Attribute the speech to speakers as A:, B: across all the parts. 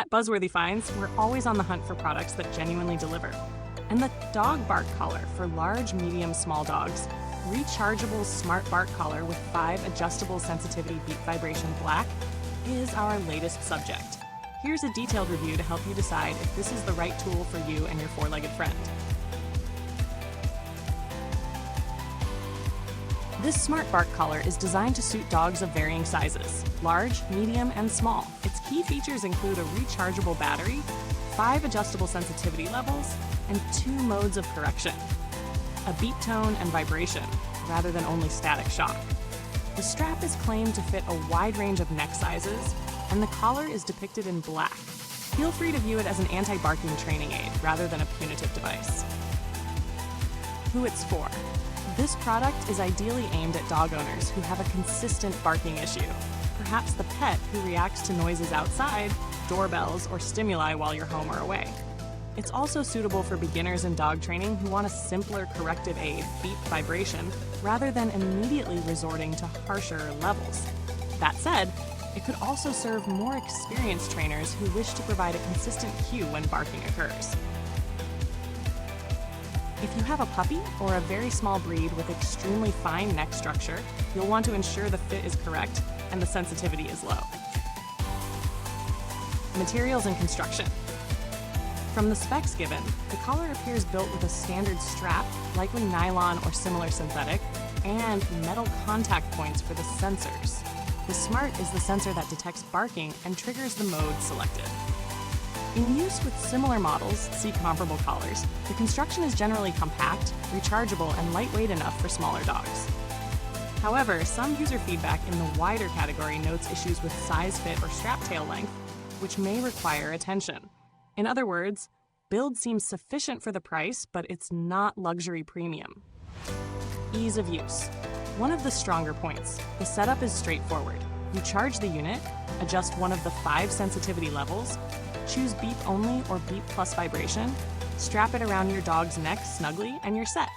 A: At Buzzworthy Finds, we're always on the hunt for products that genuinely deliver. And the Dog Bark Collar for large, medium, small dogs, Rechargeable Smart Bark Collar with 5 adjustable sensitivity beat vibration black, is our latest subject. Here's a detailed review to help you decide if this is the right tool for you and your four-legged friend. This Smart Bark Collar is designed to suit dogs of varying sizes, large, medium, and small. Its key features include a rechargeable battery, 5 adjustable sensitivity levels, and 2 modes of correction: a beat tone and vibration, rather than only static shock. The strap is claimed to fit a wide range of neck sizes, and the collar is depicted in black. Feel free to view it as an anti-barking training aid rather than a punitive device. Who it's for. This product is ideally aimed at dog owners who have a consistent barking issue, perhaps the pet who reacts to noises outside, doorbells, or stimuli while you're home or away. It's also suitable for beginners in dog training who want a simpler corrective aid, beat vibration, rather than immediately resorting to harsher levels. That said, it could also serve more experienced trainers who wish to provide a consistent cue when barking occurs. If you have a puppy or a very small breed with extremely fine neck structure, you'll want to ensure the fit is correct and the sensitivity is low. Materials and construction. From the specs given, the collar appears built with a standard strap, likely nylon or similar synthetic, and metal contact points for the sensors. The Smart is the sensor that detects barking and triggers the mode selected. In use with similar models, see comparable collars, the construction is generally compact, rechargeable, and lightweight enough for smaller dogs. However, some user feedback in the wider category notes issues with size fit or strap tail length, which may require attention. In other words, build seems sufficient for the price, but it's not luxury premium. Ease of use. One of the stronger points, the setup is straightforward. You charge the unit, adjust one of the 5 sensitivity levels, choose beep only or beep plus vibration, strap it around your dog's neck snugly, and you're set.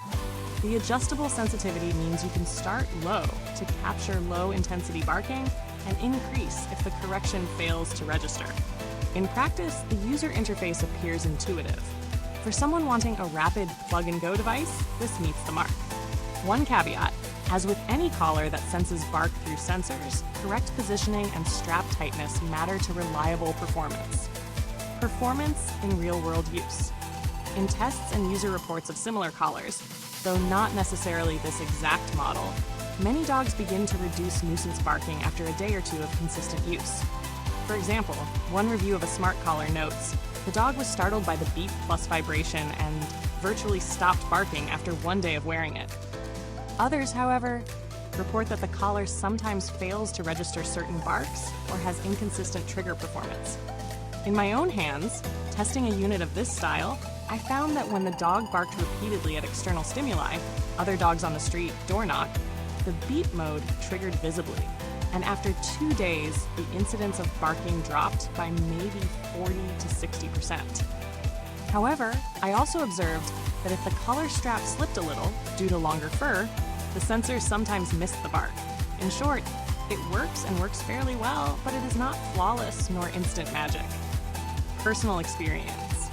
A: The adjustable sensitivity means you can start low to capture low intensity barking and increase if the correction fails to register. In practice, the user interface appears intuitive. For someone wanting a rapid plug-and-go device, this meets the mark. One caveat: as with any collar that senses bark through sensors, correct positioning and strap tightness matter to reliable performance. Performance in real-world use. In tests and user reports of similar collars, though not necessarily this exact model, many dogs begin to reduce nuisance barking after a day or 2 of consistent use. For example, one review of a Smart Collar notes, the dog was startled by the beep plus vibration and virtually stopped barking after 1 day of wearing it. Others, however, report that the collar sometimes fails to register certain barks or has inconsistent trigger performance. In my own hands, testing a unit of this style, I found that when the dog barked repeatedly at external stimuli, other dogs on the street, door knock, the beep mode triggered visibly. And after 2 days, the incidence of barking dropped by maybe 40 to 60%. However, I also observed that if the collar strap slipped a little due to longer fur, the sensors sometimes missed the bark. In short, it works and works fairly well, but it is not flawless nor instant magic. Personal experience.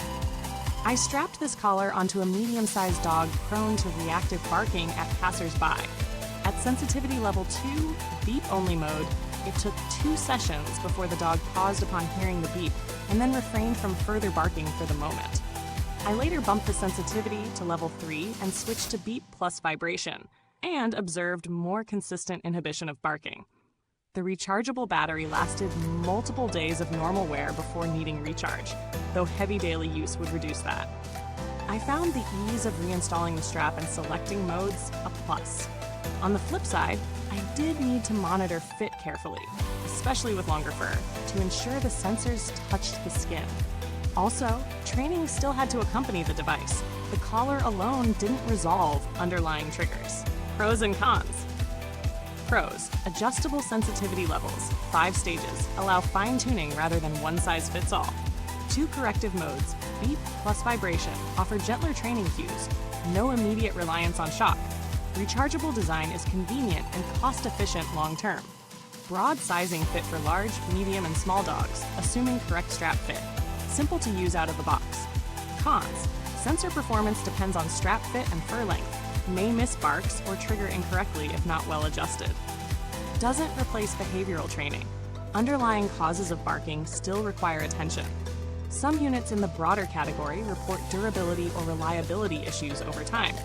A: I strapped this collar onto a medium-sized dog prone to reactive barking at passers-by. At sensitivity level 2, beep-only mode, it took 2 sessions before the dog paused upon hearing the beep and then refrained from further barking for the moment. I later bumped the sensitivity to level 3 and switched to beep plus vibration, and observed more consistent inhibition of barking. The rechargeable battery lasted multiple days of normal wear before needing recharge, though heavy daily use would reduce that. I found the ease of reinstalling the strap and selecting modes a plus. On the flip side, I did need to monitor fit carefully, especially with longer fur, to ensure the sensors touched the skin. Also, training still had to accompany the device. The collar alone didn't resolve underlying triggers. Pros and cons. Pros: adjustable sensitivity levels, 5 stages, allow fine-tuning rather than one-size-fits-all. 2 corrective modes, beep plus vibration, offer gentler training cues, no immediate reliance on shock. Rechargeable design is convenient and cost-efficient long-term. Broad sizing fit for large, medium, and small dogs, assuming correct strap fit. Simple to use out of the box. Cons: sensor performance depends on strap fit and fur length, may miss barks or trigger incorrectly if not well adjusted. Doesn't replace behavioral training. Underlying causes of barking still require attention. Some units in the broader category report durability or reliability issues over time,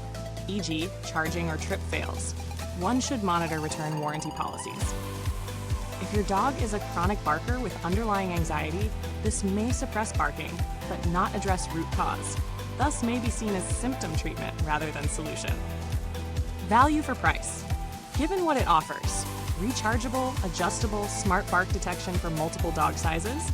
A: e.g., charging or trip fails. One should monitor return warranty policies. If your dog is a chronic barker with underlying anxiety, this may suppress barking, but not address root cause, thus may be seen as symptom treatment rather than solution. Value for price. Given what it offers, rechargeable, adjustable, smart bark detection for multiple dog sizes,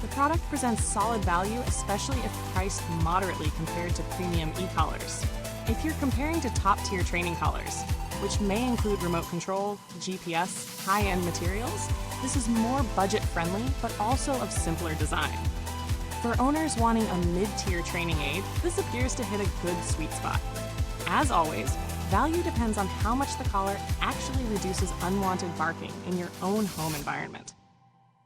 A: the product presents solid value, especially if priced moderately compared to premium e-collars. If you're comparing to top-tier training collars, which may include remote control, GPS, high-end materials, this is more budget-friendly but also of simpler design. For owners wanting a mid-tier training aid, this appears to hit a good sweet spot. As always, value depends on how much the collar actually reduces unwanted barking in your own home environment.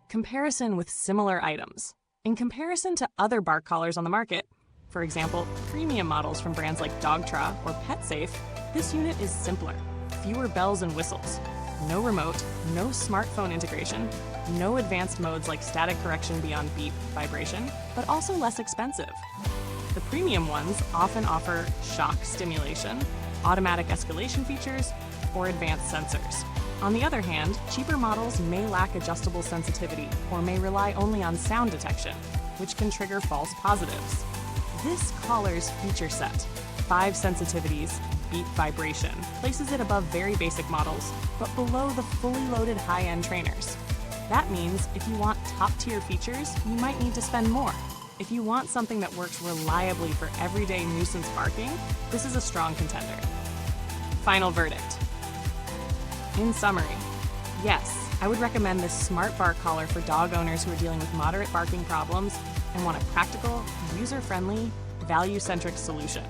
A: Comparison with similar items. In comparison to other bark collars on the market, for example, premium models from brands like Dogtra or PetSafe, this unit is simpler, fewer bells and whistles, no remote, no smartphone integration, no advanced modes like static correction beyond beep vibration, but also less expensive. The premium ones often offer shock stimulation, automatic escalation features, or advanced sensors. On the other hand, cheaper models may lack adjustable sensitivity or may rely only on sound detection, which can trigger false positives. This collar's feature set, 5 sensitivities, beep vibration, places it above very basic models, but below the fully loaded high-end trainers. That means if you want top-tier features, you might need to spend more. If you want something that works reliably for everyday nuisance barking, this is a strong contender. Final verdict. In summary, yes, I would recommend this smart bark collar for dog owners who are dealing with moderate barking problems and want a practical, user-friendly, value-centric solution.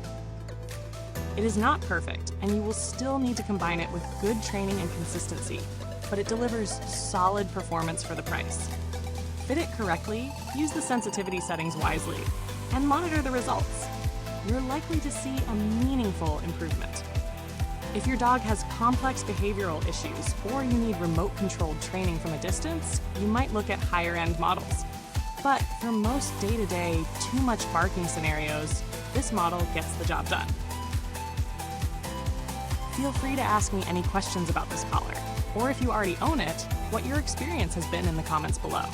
A: It is not perfect, and you will still need to combine it with good training and consistency, but it delivers solid performance for the price. Fit it correctly, use the sensitivity settings wisely, and monitor the results. You're likely to see a meaningful improvement. If your dog has complex behavioral issues or you need remote-controlled training from a distance, you might look at higher-end models. But for most day-to-day, too much barking scenarios, this model gets the job done. Feel free to ask me any questions about this collar, or if you already own it, what your experience has been in the comments below.